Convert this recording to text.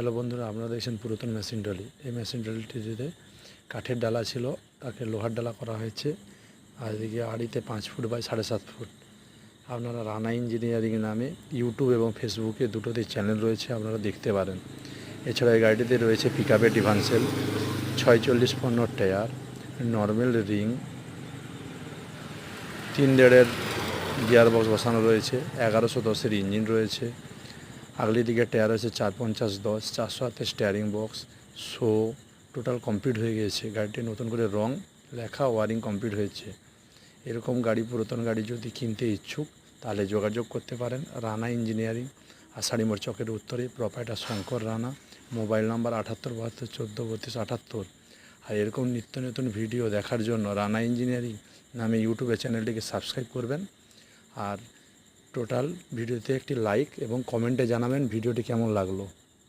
Hello বন্ধুরা, আপনারা দেখছেন পুরাতন মেশিন ট্রলি। এই মেশিন ট্রলিটিতে কাঠের ডালা ছিল, তাকে লোহার ডালা করা হয়েছে। আর এদিকে আড়িতে 5 ফুট বাই 7.5 ফুট। আপনারা রানা ইঞ্জিনিয়ারিং নামে ইউটিউব এবং ফেসবুকে দুটোতেই চ্যানেল রয়েছে, আপনারা দেখতে পারেন। এছাড়া এই গাড়িটিতে রয়েছে পিকআপের ডিফারেন্সিয়াল, 46-15 টায়ার, নর্মাল রিং, 3.5-এর গিয়ার বক্স বসানো রয়েছে, 1110-এর ইঞ্জিন রয়েছে। আগলি দিকে টায়ার আছে 450-10, 400 স্টিয়ারিং বক্স, টোটাল কমপ্লিট হয়ে গিয়েছে। গাড়িটি নতুন করে রং লেখা, ওয়ারিং কমপ্লিট হয়েছে। এরকম গাড়ি, পুরাতন গাড়ি যদি কিনতে ইচ্ছুক তাহলে যোগাযোগ করতে পারেন। রানা ইঞ্জিনিয়ারিং, আষাঢ়ি মোড় চকের উত্তরে, proprietor Shankar Rana, mobile number 7872143278। আর এরকম নিত্য নতুন ভিডিও দেখার জন্য রানা ইঞ্জিনিয়ারিং নামে ইউটিউবে চ্যানেলটিকে সাবস্ক্রাইব করবেন। আর টোটাল ভিডিওতে একটি লাইক এবং কমেন্টে জানাবেন ভিডিওটি কেমন লাগলো।